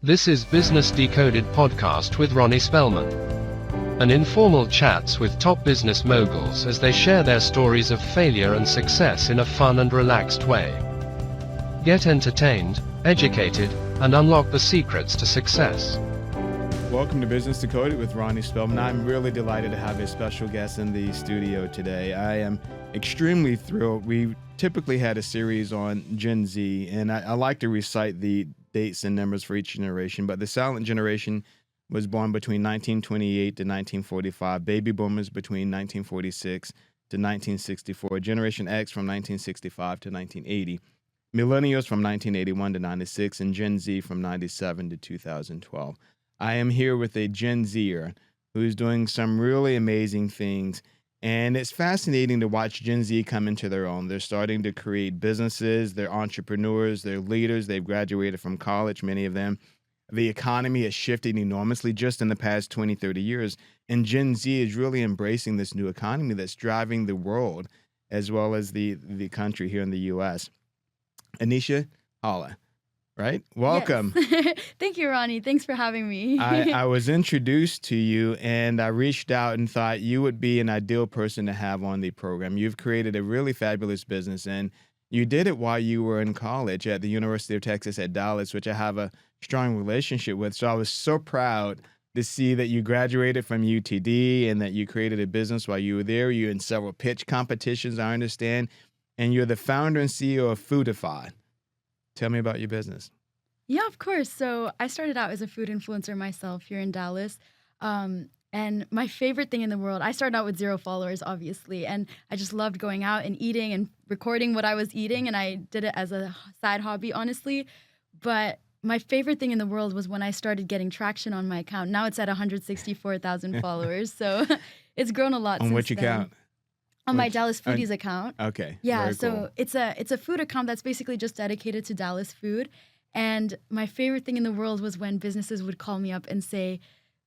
This is Business Decoded podcast with Ronnie Spellman. An informal chats with top business moguls as they share their stories of failure and success in a fun and relaxed way. Get entertained, educated, and unlock the secrets to success. Welcome to Business Decoded with Ronnie Spellman. I'm really delighted to have a special guest in the studio today. I am extremely thrilled. We typically had a series on Gen Z, and I like to recite the dates and numbers for each generation, but the silent generation was born between 1928 to 1945, baby boomers between 1946 to 1964, Generation X from 1965 to 1980, millennials from 1981 to 96, and Gen Z from 97 to 2012. I am here with a Gen Zer who's doing some really amazing things, and it's fascinating to watch Gen Z come into their own. They're starting to create businesses, they're entrepreneurs, they're leaders, they've graduated from college, many of them. The economy has shifted enormously just in the past 20, 30 years, and Gen Z is really embracing this new economy that's driving the world as well as the country here in the U.S. Anisha Holla. Right? Welcome. Yes. Thank you, Ronnie. Thanks for having me. I was introduced to you and I reached out and thought you would be an ideal person to have on the program. You've created a really fabulous business and you did it while you were in college at the University of Texas at Dallas, which I have a strong relationship with. So I was so proud to see that you graduated from UTD and that you created a business while you were there. You're in several pitch competitions, I understand, and you're the founder and CEO of FoodiFy. Tell me about your business. Yeah, of course. So I started out as a food influencer myself here in Dallas. And my favorite thing in the world, I started out with 0 followers, obviously. And I just loved going out and eating and recording what I was eating. And I did it as a side hobby, honestly. But my favorite thing in the world was when I started getting traction on my account. Now it's at 164,000 followers. So it's grown a lot since then. On which account? On my Dallas Foodies account. Okay. Yeah, very so cool. it's a food account that's basically just dedicated to Dallas food. And my favorite thing in the world was when businesses would call me up and say,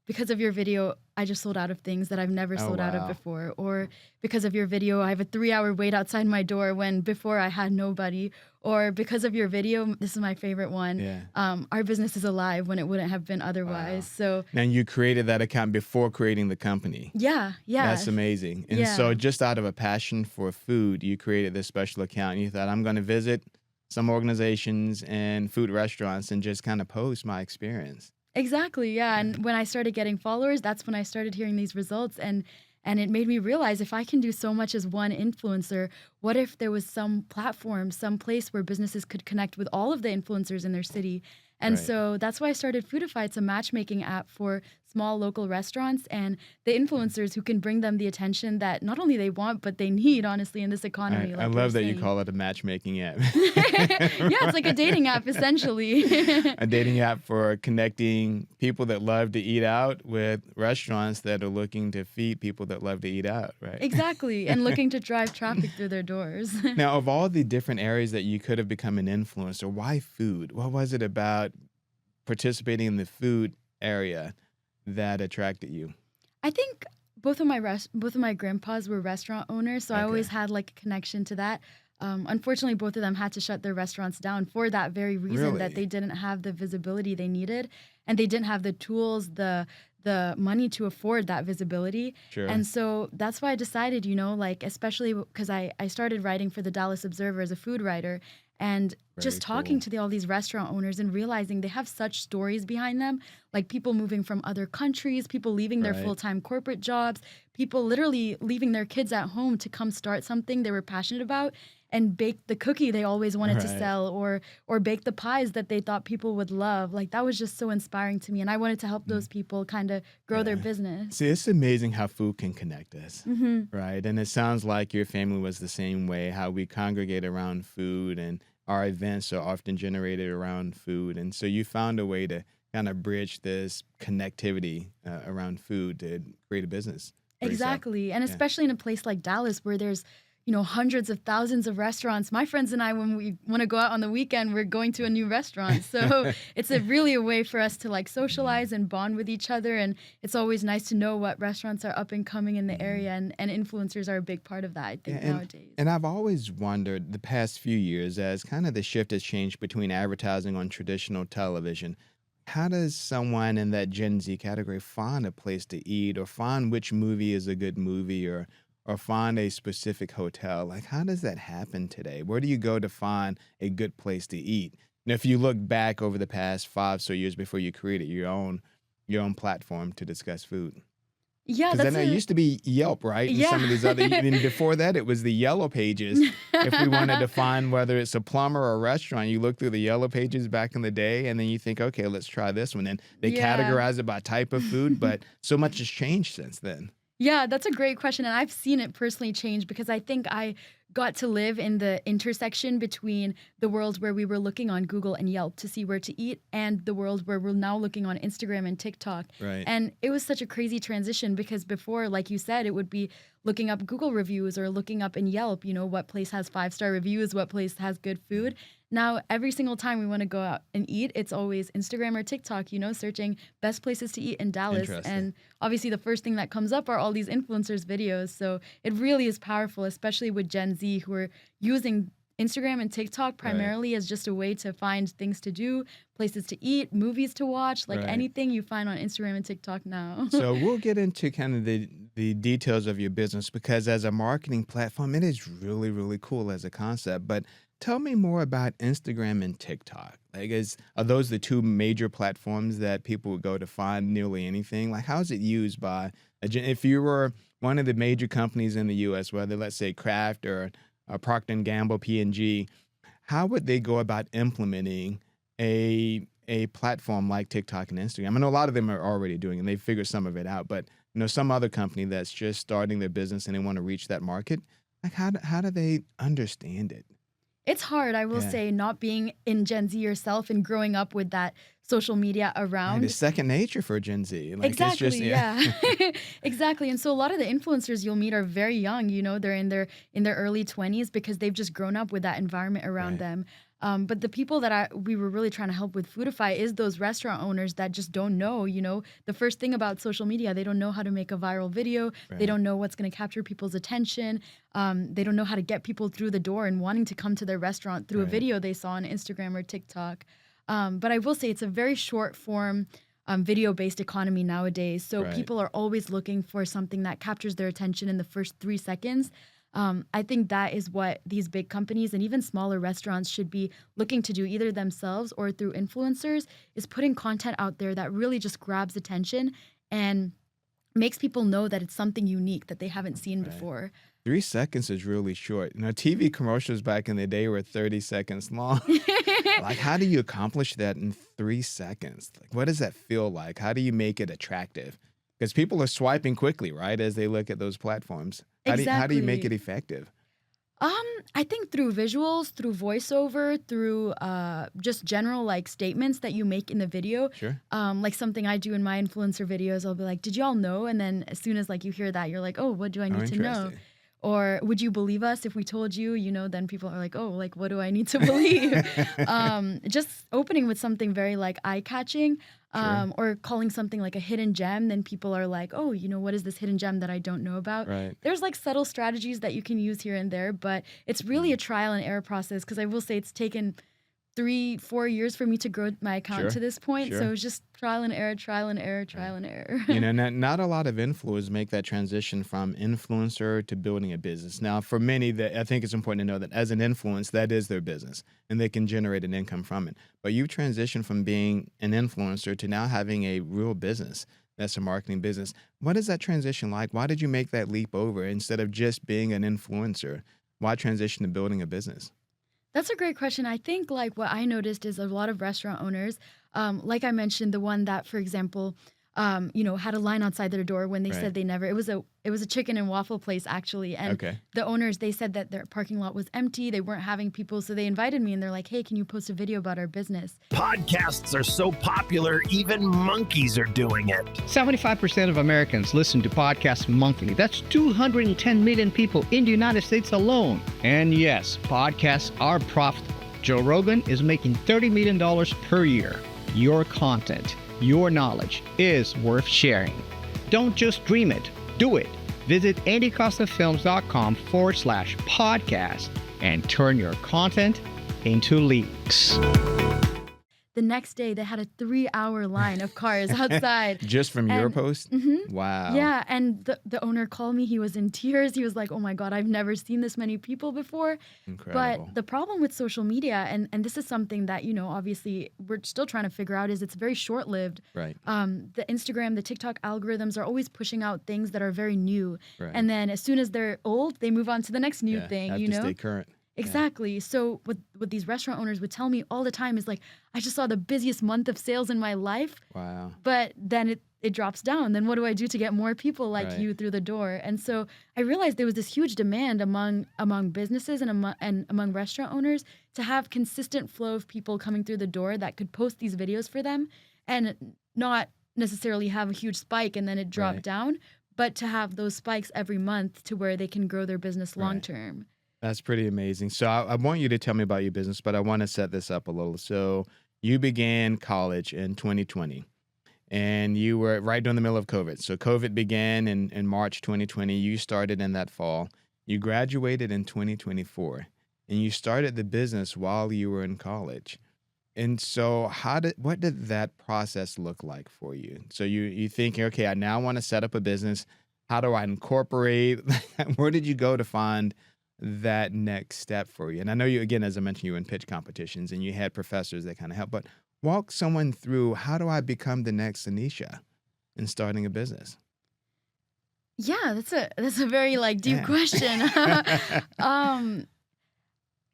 because of your video, I just sold out of things that I've never sold out of before. Or because of your video, I have a 3-hour wait outside my door when before I had nobody. Or because of your video, this is my favorite one, our business is alive when it wouldn't have been otherwise. So now you created that account before creating the company. Yeah. That's amazing. And so just out of a passion for food, you created this special account. And you thought, I'm going to visit some organizations and food restaurants and just kind of post my experience. Exactly, yeah. And when I started getting followers, that's when I started hearing these results. And it made me realize if I can do so much as one influencer, what if there was some platform, some place where businesses could connect with all of the influencers in their city? And so that's why I started FoodiFy. It's a matchmaking app for small local restaurants and the influencers who can bring them the attention that not only they want, but they need, honestly, in this economy. I love that you call it a matchmaking app. Yeah, it's like a dating app, essentially. A dating app for connecting people that love to eat out with restaurants that are looking to feed people that love to eat out, right? Exactly, and looking to drive traffic through their doors. Now, of all the different areas that you could have become an influencer, why food? What was it about participating in the food area that attracted you? I think both of my grandpas were restaurant owners, so I always had like a connection to that. Unfortunately, both of them had to shut their restaurants down for that very reason, that they didn't have the visibility they needed, and they didn't have the tools, the money to afford that visibility. Sure. And so that's why I decided, like, especially because I started writing for the Dallas Observer as a food writer, and just talking to all these restaurant owners and realizing they have such stories behind them, like people moving from other countries, people leaving their full-time corporate jobs, people literally leaving their kids at home to come start something they were passionate about and bake the cookie they always wanted to sell, or bake the pies that they thought people would love. Like, that was just so inspiring to me, and I wanted to help those people kind of grow their business. See, it's amazing how food can connect us, right? And it sounds like your family was the same way, how we congregate around food and our events are often generated around food. And so you found a way to kind of bridge this connectivity around food to create a business. Exactly. And especially in a place like Dallas where there's hundreds of thousands of restaurants. My friends and I, when we want to go out on the weekend, we're going to a new restaurant. So it's really a way for us to like socialize and bond with each other. And it's always nice to know what restaurants are up and coming in the area. And influencers are a big part of that, I think, nowadays. And I've always wondered the past few years, as kind of the shift has changed between advertising on traditional television, how does someone in that Gen Z category find a place to eat or find which movie is a good movie or find a specific hotel? Like, how does that happen today? Where do you go to find a good place to eat? And if you look back over the past 5 so years before you created your own platform to discuss food. Yeah, Because I that's know it used to be Yelp, right? And some of these other, and before that, it was the Yellow Pages. If we wanted to find whether it's a plumber or a restaurant, you look through the Yellow Pages back in the day, and then you think, okay, let's try this one. And they categorize it by type of food, but so much has changed since then. Yeah, that's a great question. And I've seen it personally change because I think I got to live in the intersection between the world where we were looking on Google and Yelp to see where to eat and the world where we're now looking on Instagram and TikTok. Right. And it was such a crazy transition because before, like you said, it would be looking up Google reviews or looking up in Yelp, what place has 5-star reviews, what place has good food. Now, every single time we want to go out and eat, it's always Instagram or TikTok, searching best places to eat in Dallas. And obviously the first thing that comes up are all these influencers videos. So it really is powerful, especially with Gen Z who are using Instagram and TikTok primarily as just a way to find things to do, places to eat, movies to watch, like anything you find on Instagram and TikTok now. So we'll get into kind of the details of your business because as a marketing platform, it is really, really cool as a concept. But tell me more about Instagram and TikTok. Like, are those the two major platforms that people would go to find nearly anything? Like, how is it used by, if you were one of the major companies in the U.S., whether let's say Kraft or Procter & Gamble, P&G, how would they go about implementing a platform like TikTok and Instagram? I know a lot of them are already doing it, and they've figured some of it out, but some other company that's just starting their business and they want to reach that market, like how do they understand it? It's hard, I will say, not being in Gen Z yourself and growing up with that social media around. It's second nature for Gen Z. Like, exactly, it's just, exactly. And so a lot of the influencers you'll meet are very young, they're in their early 20s because they've just grown up with that environment around them. But the people that we were really trying to help with FoodiFy is those restaurant owners that just don't know, the first thing about social media. They don't know how to make a viral video. They don't know what's going to capture people's attention. They don't know how to get people through the door and wanting to come to their restaurant through a video they saw on Instagram or TikTok. But I will say it's a very short form video-based economy nowadays. So people are always looking for something that captures their attention in the first 3 seconds. I think that is what these big companies and even smaller restaurants should be looking to do, either themselves or through influencers, is putting content out there that really just grabs attention and makes people know that it's something unique that they haven't seen before. 3 seconds is really short. TV commercials back in the day were 30 seconds long. Like, how do you accomplish that in 3 seconds? Like, what does that feel like? How do you make it attractive? Because people are swiping quickly, right, as they look at those platforms. How do you make it effective? I think through visuals, through voiceover, through just general statements that you make in the video. Sure. Like something I do in my influencer videos, I'll be like, "Did y'all know?" And then as soon as you hear that, you're like, "Oh, what do I need to know?" Or would you believe us if we told you? Then people are like, "Oh, what do I need to believe?" Just opening with something very eye-catching. Or calling something like a hidden gem, then people are like, "Oh, what is this hidden gem that I don't know about?" Right. There's subtle strategies that you can use here and there, but it's really a trial and error process because I will say it's taken 3-4 years for me to grow my account to this point. So it's just trial and error, trial and error, trial and error. Not a lot of influencers make that transition from influencer to building a business. Now, for many, I think it's important to know that as an influencer, that is their business, and they can generate an income from it. But you transition from being an influencer to now having a real business. That's a marketing business. What is that transition like? Why did you make that leap over instead of just being an influencer? Why transition to building a business? That's a great question. I think what I noticed is a lot of restaurant owners, like I mentioned, the one that, for example, had a line outside their door when they said they never. It was a chicken and waffle place actually, and the owners, they said that their parking lot was empty. They weren't having people, so they invited me and they're like, "Hey, can you post a video about our business?" Podcasts are so popular, even monkeys are doing it. 75% of Americans listen to podcasts monthly. That's 210 million people in the United States alone. And yes, podcasts are profitable. Joe Rogan is making $30 million per year. Your content, your knowledge is worth sharing. Don't just dream it, do it. Visit AndyCostaFilms.com/podcast and turn your content into leaks. the next day they had a 3-hour line of cars outside. Just from your post? Mhm. Wow. Yeah, and the owner called me. He was in tears. He was like, "Oh my God, I've never seen this many people before." Incredible. But the problem with social media, and this is something that, obviously we're still trying to figure out, is it's very short-lived. Right. The Instagram, the TikTok algorithms are always pushing out things that are very new. Right. And then as soon as they're old, they move on to the next new thing, have to stay current. Exactly. So what these restaurant owners would tell me all the time is like, I just saw the busiest month of sales in my life. Wow. But then it drops down. Then what do I do to get more people like Right. you through the door? And so I realized there was this huge demand among businesses and among restaurant owners to have consistent flow of people coming through the door that could post these videos for them and not necessarily have a huge spike and then it drop Right. down, but to have those spikes every month to where they can grow their business Right. long term. That's pretty amazing. So I want you to tell me about your business, but I want to set this up a little. So you began college in 2020 and you were right during the middle of COVID. So COVID began in March 2020. You started in that fall. You graduated in 2024 and you started the business while you were in college. And so what did that process look like for you? So you thinking, okay, I now want to set up a business. How do I incorporate? Where did you go to find that next step for you? And I know you, again, as I mentioned, you were in pitch competitions and you had professors that kind of help, but walk someone through, how do I become the next Anisha in starting a business? Yeah, that's a very deep question.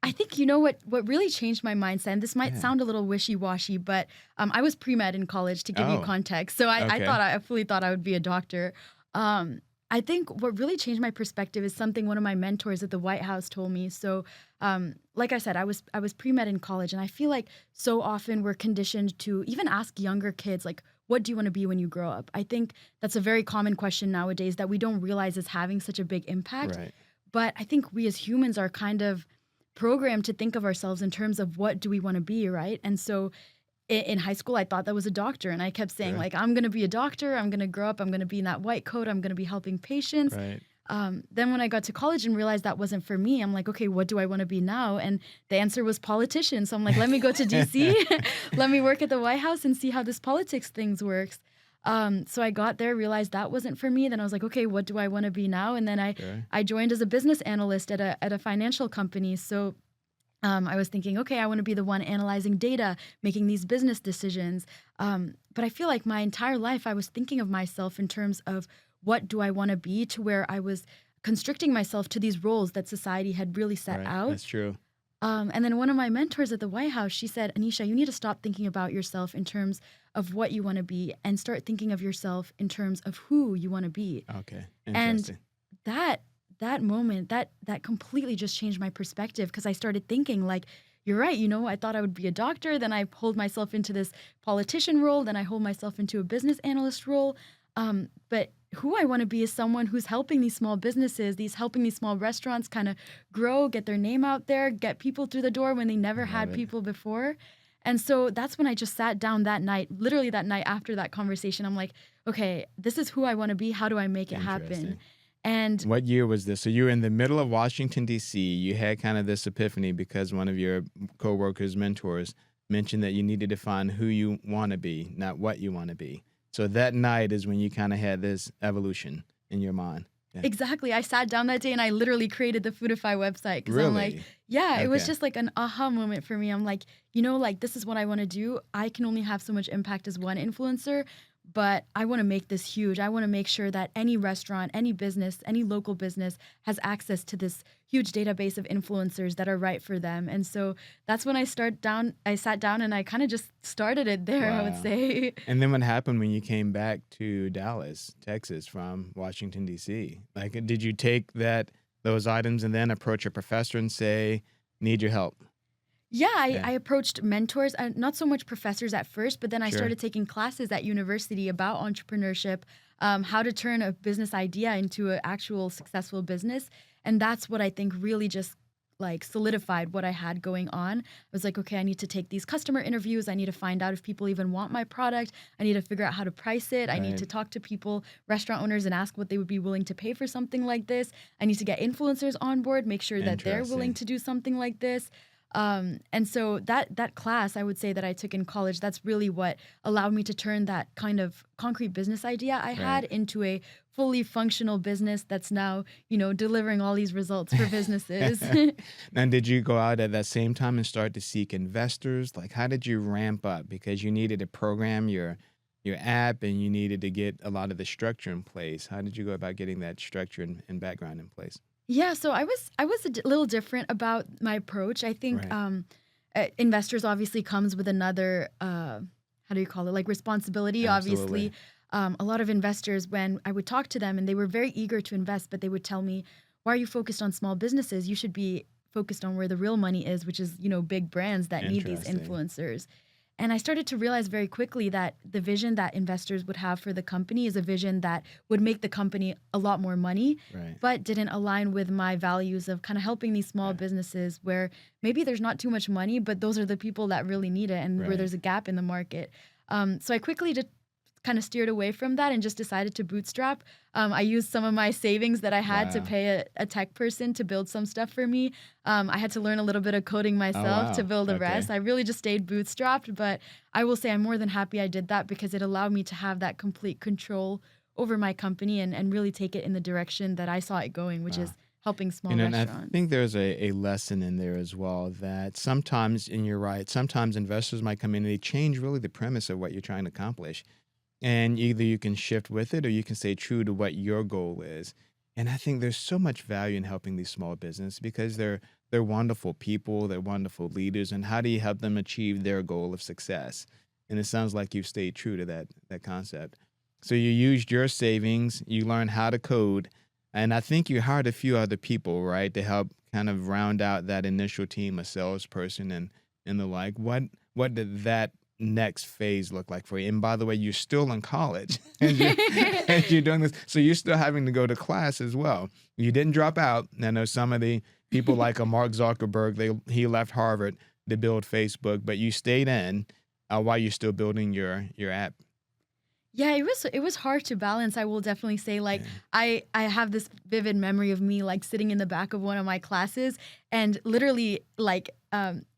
I think what really changed my mindset, and this might sound a little wishy-washy, but I was pre-med in college, to give you context. So I fully thought I would be a doctor. I think what really changed my perspective is something one of my mentors at the White House told me. So, like I said, I was pre-med in college, and I feel like so often we're conditioned to even ask younger kids, like, what do you want to be when you grow up? I think that's a very common question nowadays that we don't realize is having such a big impact. Right. But I think we as humans are kind of programmed to think of ourselves in terms of what do we want to be, right? And so in high school, I thought that was a doctor. And I kept saying, I'm going to be a doctor. I'm going to grow up. I'm going to be in that white coat. I'm going to be helping patients. Right. Then when I got to college and realized that wasn't for me, I'm like, okay, what do I want to be now? And the answer was politician. So I'm like, let me go to DC. Let me work at the White House and see how this politics things works. So I got there, realized that wasn't for me. Then I was like, okay, what do I want to be now? And then I joined as a business analyst at a financial company. So I was thinking, okay, I want to be the one analyzing data, making these business decisions. But I feel like my entire life I was thinking of myself in terms of what do I want to be, to where I was constricting myself to these roles that society had really set out. That's true. And then one of my mentors at the White House, she said, Anisha, you need to stop thinking about yourself in terms of what you want to be and start thinking of yourself in terms of who you want to be. Okay. Interesting. And that moment, that completely just changed my perspective, because I started thinking like, you're right, I thought I would be a doctor, then I pulled myself into this politician role, then I hold myself into a business analyst role. But who I want to be is someone who's helping these small businesses, helping these small restaurants kind of grow, get their name out there, get people through the door when they never had people before. And so that's when I just sat down that night, literally that night after that conversation. I'm like, okay, this is who I want to be. How do I make it happen? And what year was this? So you were in the middle of Washington, D.C. You had kind of this epiphany because one of your coworkers, mentors, mentioned that you needed to find who you want to be, not what you want to be. So that night is when you kind of had this evolution in your mind. Yeah. Exactly. I sat down that day and I literally created the FoodiFy website. Because I'm like, it was just like an aha moment for me. I'm like, this is what I want to do. I can only have so much impact as one influencer, but I want to make this huge. I want to make sure that any restaurant, any business, any local business has access to this huge database of influencers that are right for them. And so that's when I sat down and I kind of just started it there, I would say. And then what happened when you came back to Dallas, Texas from Washington, D.C.? Like, did you take those items and then approach a professor and say, need your help? Yeah, I approached mentors, not so much professors at first, but then I started taking classes at university about entrepreneurship, how to turn a business idea into an actual successful business. And that's what I think really just solidified what I had going on. I was like, okay, I need to take these customer interviews. I need to find out if people even want my product. I need to figure out how to price it. I need to talk to people, restaurant owners, and ask what they would be willing to pay for something like this. I need to get influencers on board, make sure that they're willing to do something like this. And so that class, I would say, that I took in college, that's really what allowed me to turn that kind of concrete business idea I had into a fully functional business that's now, delivering all these results for businesses. Now, did you go out at that same time and start to seek investors? Like, how did you ramp up? Because you needed to program your app and you needed to get a lot of the structure in place. How did you go about getting that structure and background in place? Yeah, so I was little different about my approach. I think investors obviously comes with another how do you call it, like responsibility. Absolutely. Obviously, a lot of investors, when I would talk to them, and they were very eager to invest, but they would tell me, "Why are you focused on small businesses? You should be focused on where the real money is, which is big brands that need these Interesting. influencers." And I started to realize very quickly that the vision that investors would have for the company is a vision that would make the company a lot more money, Right. but didn't align with my values of kind of helping these small businesses where maybe there's not too much money, but those are the people that really need it, and where Right. there's a gap in the market. So I quickly just kind of steered away from that and just decided to bootstrap. I used some of my savings that I had to Wow. pay a tech person to build some stuff for me. I had to learn a little bit of coding myself wow. to build the Okay. rest. I really just stayed bootstrapped, but I will say I'm more than happy I did that, because it allowed me to have that complete control over my company and really take it in the direction that I saw it going, which is helping small And I restaurants. think there's a lesson in there as well that sometimes, and you're right, sometimes investors might come in and they change really the premise of what you're trying to accomplish. And either you can shift with it or you can stay true to what your goal is. And I think there's so much value in helping these small businesses because they're wonderful people, they're wonderful leaders. And how do you help them achieve their goal of success? And it sounds like you've stayed true to that concept. So you used your savings, you learned how to code, and I think you hired a few other people, right, to help kind of round out that initial team, a salesperson and the like. What did that next phase look like for you? And by the way, you're still in college as you're doing this, so you're still having to go to class as well. You didn't drop out. I know some of the people like a Mark Zuckerberg, he left Harvard to build Facebook, but you stayed in while you're still building your app. Yeah, it was hard to balance. I will definitely say, like, I have this vivid memory of me like sitting in the back of one of my classes and literally like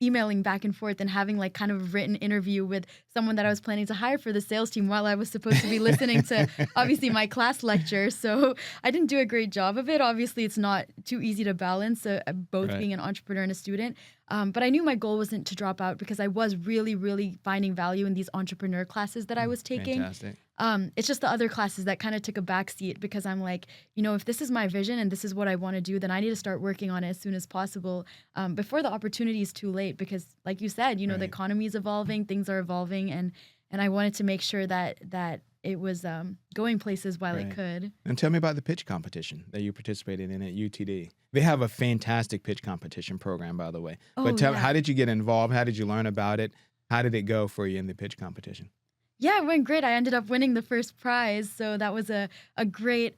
emailing back and forth and having like kind of a written interview with someone that I was planning to hire for the sales team while I was supposed to be listening to obviously my class lecture. So I didn't do a great job of it. Obviously, it's not too easy to balance both Right. being an entrepreneur and a student. But I knew my goal wasn't to drop out because I was really, really finding value in these entrepreneur classes that I was taking. Fantastic. It's just the other classes that kind of took a backseat because I'm like, if this is my vision and this is what I want to do, then I need to start working on it as soon as possible before the opportunity is too late. Because like you said, the Right. economy is evolving, things are evolving, and I wanted to make sure that it was going places while it Right. could. And tell me about the pitch competition that you participated in at UTD. They have a fantastic pitch competition program, by the way. But Yeah. how did you get involved? How did you learn about it? How did it go for you in the pitch competition? Yeah, it went great. I ended up winning the first prize, so that was a great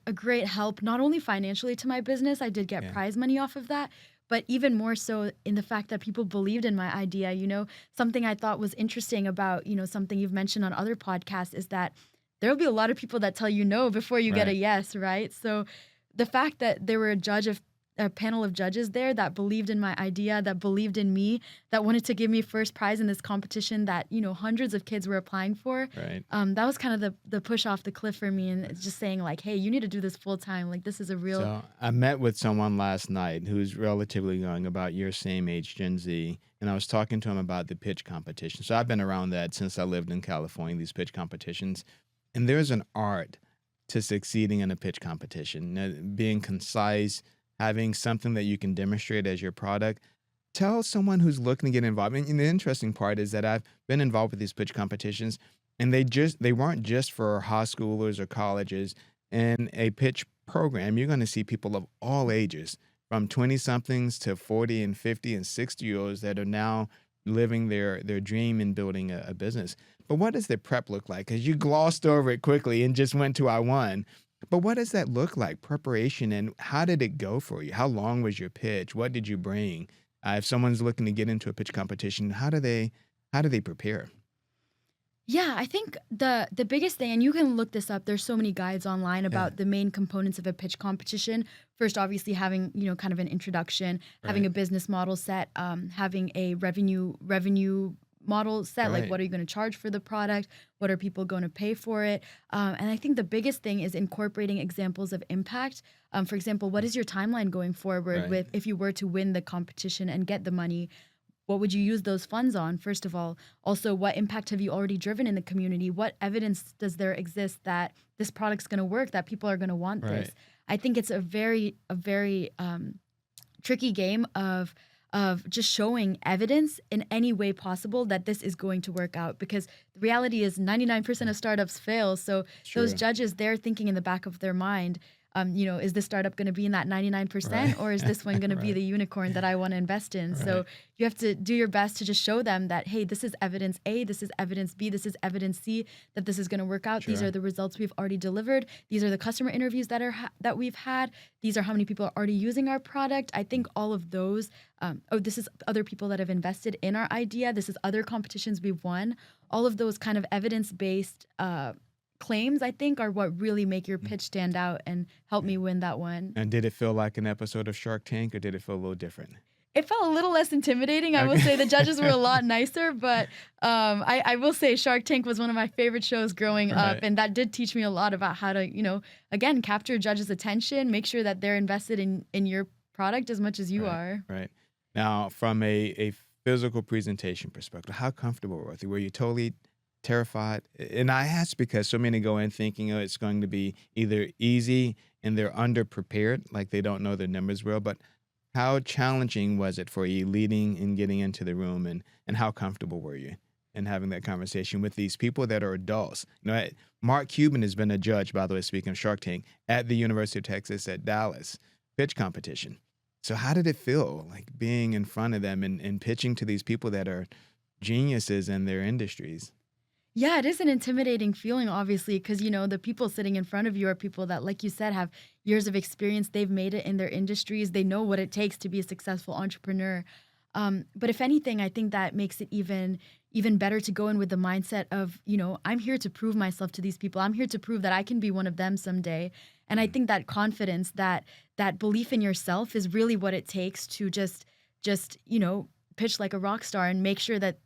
help, not only financially to my business. I did get Yeah. prize money off of that, but even more so in the fact that people believed in my idea. Something I thought was interesting about, something you've mentioned on other podcasts is that there will be a lot of people that tell you no before you get a Right. yes, right? So the fact that there were a panel of judges there that believed in my idea, that believed in me, that wanted to give me first prize in this competition that, hundreds of kids were applying for. Right. That was kind of the push off the cliff for me, and it's just saying like, hey, you need to do this full time. Like, this is a real. So I met with someone last night who's relatively young, about your same age, Gen Z, and I was talking to him about the pitch competition. So I've been around that since I lived in California, these pitch competitions. And there's an art to succeeding in a pitch competition, being concise, having something that you can demonstrate as your product. Tell someone who's looking to get involved. And the interesting part is that I've been involved with these pitch competitions, and they weren't just for high schoolers or colleges. In a pitch program, you're going to see people of all ages, from 20-somethings to 40 and 50 and 60-year-olds that are now living their dream in building a business. But what does the prep look like? Because you glossed over it quickly and just went to I won. But what does that look like, preparation, and how did it go for you? How long was your pitch? What did you bring? If someone's looking to get into a pitch competition, how do they prepare? Yeah, I think the biggest thing, and you can look this up. There's so many guides online about the main components of a pitch competition. First, obviously having kind of an introduction, having a Right. business model set, having a revenue model set. Like, Right. what are you going to charge for the product? What are people going to pay for it? And I think the biggest thing is incorporating examples of impact. For example, what is your timeline going forward Right. with if you were to win the competition and get the money? What would you use those funds on, first of all? Also, what impact have you already driven in the community? What evidence does there exist that this product's going to work, that people are going to want Right. this? I think it's a very tricky game of just showing evidence in any way possible that this is going to work out, because the reality is 99% of startups fail. So those True. judges, they're thinking in the back of their mind, is this startup going to be in that 99%, Right. or is this one going to be Right. the unicorn that I want to invest in? So Right. you have to do your best to just show them that, hey, this is evidence A, this is evidence B, this is evidence C, that this is going to work out. These Sure. are the results we've already delivered. These are the customer interviews that we've had. These are how many people are already using our product. I think all of those. This is other people that have invested in our idea. This is other competitions we've won. All of those kind of evidence-based claims, I think, are what really make your pitch stand out and help me win that one. And did it feel like an episode of Shark Tank, or did it feel a little different? It felt a little less intimidating. I will Okay. say the judges were a lot nicer, but I will say Shark Tank was one of my favorite shows growing up, Right. and that did teach me a lot about how to, again, capture judges' attention, make sure that they're invested in your product as much as you Right. are. Right. Now, from a physical presentation perspective, how comfortable were you? Were you totally terrified? And I ask because so many go in thinking, oh, it's going to be either easy and they're underprepared, like they don't know their numbers well. But how challenging was it for you leading and getting into the room, and how comfortable were you in having that conversation with these people that are adults? Mark Cuban has been a judge, by the way, speaking of Shark Tank, at the University of Texas at Dallas pitch competition. So how did it feel, like being in front of them and pitching to these people that are geniuses in their industries? Yeah, it is an intimidating feeling, obviously, because, the people sitting in front of you are people that, like you said, have years of experience. They've made it in their industries. They know what it takes to be a successful entrepreneur. But if anything, I think that makes it even better to go in with the mindset of, I'm here to prove myself to these people. I'm here to prove that I can be one of them someday. And I think that confidence, that belief in yourself is really what it takes to just pitch like a rock star and make sure that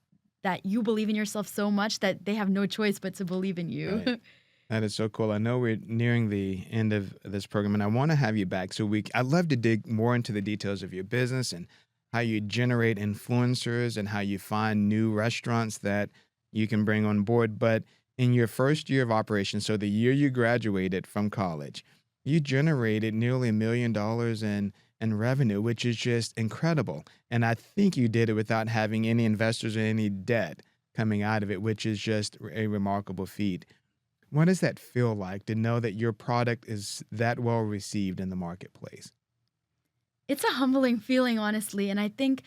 you believe in yourself so much that they have no choice but to believe in you. Right. That is so cool. I know we're nearing the end of this program, and I want to have you back. So I'd love to dig more into the details of your business and how you generate influencers and how you find new restaurants that you can bring on board. But in your first year of operation, so the year you graduated from college, you generated nearly $1 million in revenue, which is just incredible. And I think you did it without having any investors or any debt coming out of it, which is just a remarkable feat. What does that feel like to know that your product is that well received in the marketplace? It's a humbling feeling, honestly. And I think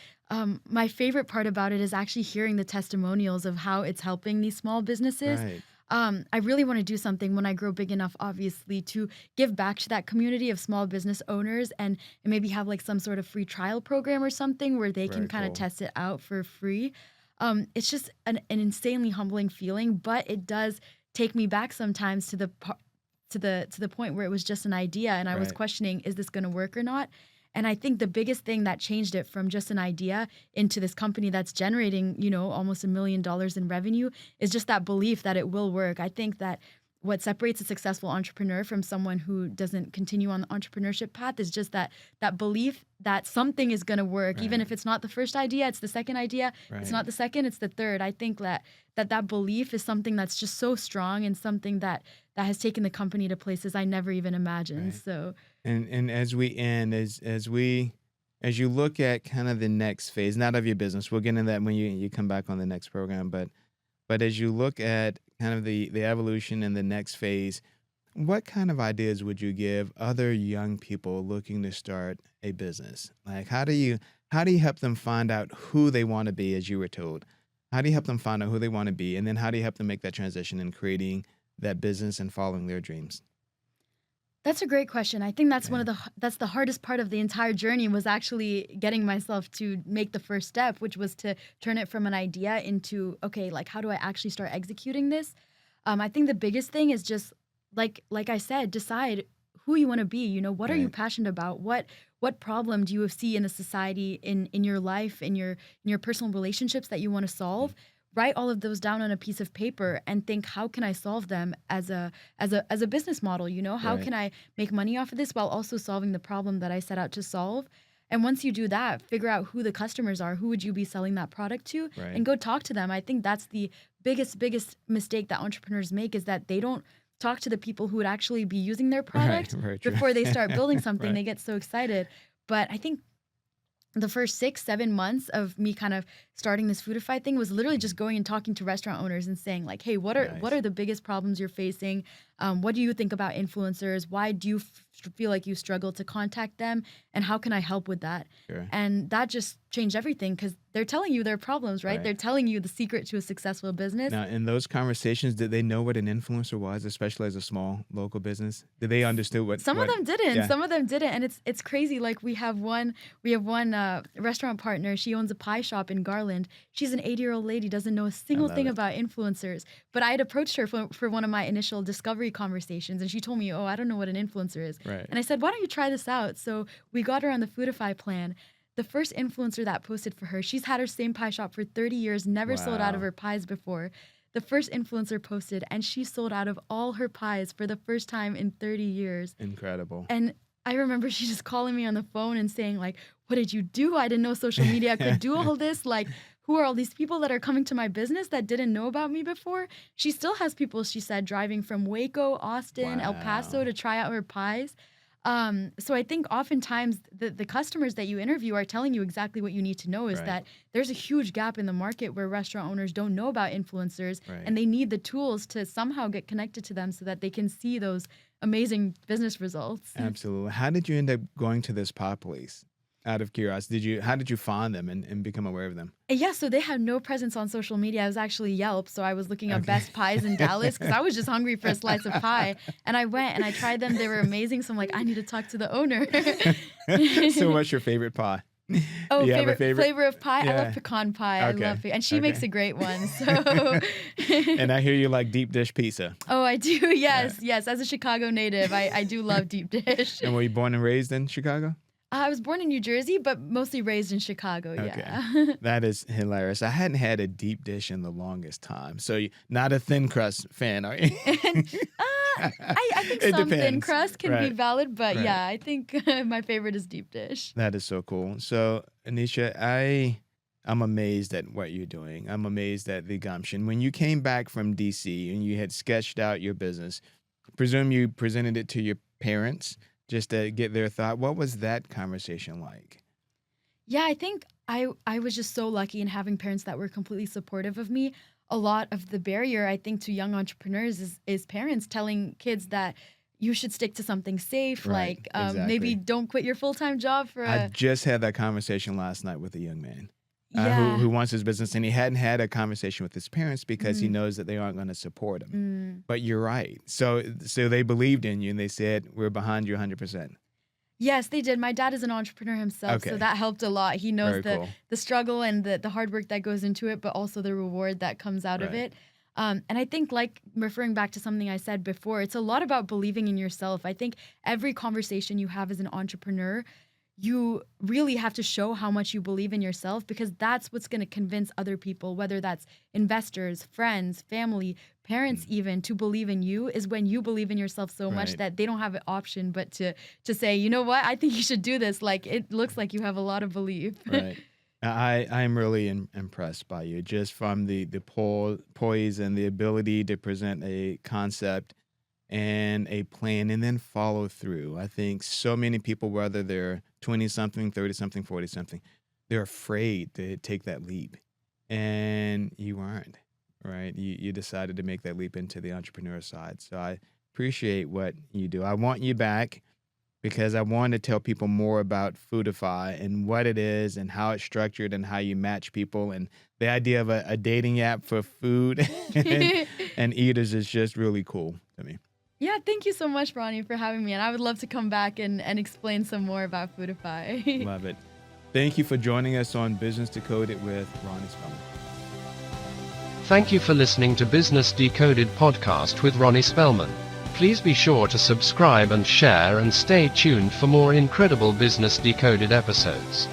my favorite part about it is actually hearing the testimonials of how it's helping these small businesses. Right. I really want to do something when I grow big enough, obviously, to give back to that community of small business owners and maybe have like some sort of free trial program or something where they can Very kind of cool. test it out for free. It's just an insanely humbling feeling, but it does take me back sometimes to the point where it was just an idea and I was Right. questioning, is this going to work or not? And I think the biggest thing that changed it from just an idea into this company that's generating, almost $1 million in revenue is just that belief that it will work. I think that what separates a successful entrepreneur from someone who doesn't continue on the entrepreneurship path is just that belief that something is going to work. Even Right. if it's not the first idea, it's the second idea. It's Right. not the second, it's the third. I think that belief is something that's just so strong and something that has taken the company to places I never even imagined. Right. So And as we end, as you look at kind of the next phase, not of your business, we'll get into that when you come back on the next program, but as you look at kind of the evolution and the next phase, what kind of ideas would you give other young people looking to start a business? Like how do you help them find out who they want to be, as you were told? How do you help them find out who they want to be? And then how do you help them make that transition in creating that business and following their dreams? That's a great question. I think that's that's the hardest part of the entire journey, was actually getting myself to make the first step, which was to turn it from an idea into, okay, like, how do I actually start executing this? I think the biggest thing is just like I said, decide who you want to be. You know, what are you Right. passionate about? What problem do you see in a society, in your life, in your personal relationships that you want to solve? Write all of those down on a piece of paper and think, how can I solve them as a business model? You know, how Right. can I make money off of this while also solving the problem that I set out to solve? And once you do that, figure out who the customers are, who would you be selling that product to, Right. and go talk to them. I think that's the biggest mistake that entrepreneurs make, is that they don't talk to the people who would actually be using their product Very true. before they start building something. Right. They get so excited. But I think the first 6-7 months of me kind of starting this FoodiFy thing was literally just going and talking to restaurant owners and saying, like, hey, what Nice. are the biggest problems you're facing? What do you think about influencers? Why do you feel like you struggle to contact them? And how can I help with that? Sure. And that just changed everything, because they're telling you their problems, right? Right. They're telling you the secret to a successful business. Now, in those conversations, did they know what an influencer was, especially as a small local business? Did they understand what? Some of them didn't. Yeah. Some of them didn't, and it's crazy. Like, we have one restaurant partner. She owns a pie shop in Garland. She's an 80-year-old lady, doesn't know a single love thing it. about influencers. But I had approached her for one of my initial discovery conversations, and she told me, "Oh, I don't know what an influencer is." Right. And I said, "Why don't you try this out?" So we got her on the FoodiFy plan. The first influencer that posted for her, she's had her same pie shop for 30 years, never sold out of Wow. her pies before. The first influencer posted, and she sold out of all her pies for the first time in 30 years. Incredible. And I remember she just calling me on the phone and saying, like, what did you do? I didn't know social media could do all this. Like, who are all these people that are coming to my business that didn't know about me before? She still has people, she said, driving from Waco, Austin, El Paso Wow. to try out her pies. So I think oftentimes the customers that you interview are telling you exactly what you need to know, is Right. that there's a huge gap in the market where restaurant owners don't know about influencers, Right. and they need the tools to somehow get connected to them so that they can see those amazing business results. Absolutely. How did you end up going to this pie place? Out of curiosity, how did you find them and become aware of them? Yeah, so they had no presence on social media. I was actually Yelp, so I was looking up Okay. best pies in Dallas because I was just hungry for a slice of pie. And I went and I tried them. They were amazing. So I'm like, I need to talk to the owner. So what's your favorite pie? Oh, Do you have a favorite flavor of pie? I Yeah. love pecan pie. Okay. I love it. And she makes Okay. a great one. So And I hear you like deep dish pizza. Oh, I do. Yes. As a Chicago native, I do love deep dish. And were you born and raised in Chicago? I was born in New Jersey, but mostly raised in Chicago. Yeah. That is hilarious. I hadn't had a deep dish in the longest time. So you're not a thin crust fan, are you? I think It some thin depends. crust can be Right. valid, but Right. yeah, I think my favorite is deep dish. That is so cool. So, Anisha, I'm amazed at what you're doing. I'm amazed at the gumption. When you came back from DC and you had sketched out your business, presume you presented it to your parents just to get their thought. What was that conversation like? Yeah, I think I was just so lucky in having parents that were completely supportive of me. A lot of the barrier, I think, to young entrepreneurs is parents telling kids that you should stick to something safe, Right, like maybe exactly. don't quit your full-time job for I a just had that conversation last night with a young man yeah. who wants his business, and he hadn't had a conversation with his parents because he Mm. knows that they aren't going to support him. Mm. But you're right. So they believed in you and they said, we're behind you 100%. Yes, they did. My dad is an entrepreneur himself, Okay. so that helped a lot. He knows Very cool. the struggle and the hard work that goes into it, but also the reward that comes out of Right. it. And I think, like, referring back to something I said before, it's a lot about believing in yourself. I think every conversation you have as an entrepreneur, you really have to show how much you believe in yourself, because that's what's going to convince other people, whether that's investors, friends, family, parents even, to believe in you, is when you believe in yourself so much Right. that they don't have an option but to say, you know what, I think you should do this. Like, it looks like you have a lot of belief. Right. I'm really impressed by you, just from the poise and the ability to present a concept and a plan and then follow through. I think so many people, whether they're 20-something, 30-something, 40-something, they're afraid to take that leap. And you aren't, right? You decided to make that leap into the entrepreneur side. So I appreciate what you do. I want you back because I want to tell people more about FoodiFy and what it is and how it's structured and how you match people. And the idea of a dating app for food and eaters is just really cool to me. Yeah, thank you so much, Ronnie, for having me. And I would love to come back and explain some more about FoodiFy. Love it. Thank you for joining us on Business Decoded with Ronnie Spellman. Thank you for listening to Business Decoded podcast with Ronnie Spellman. Please be sure to subscribe and share and stay tuned for more incredible Business Decoded episodes.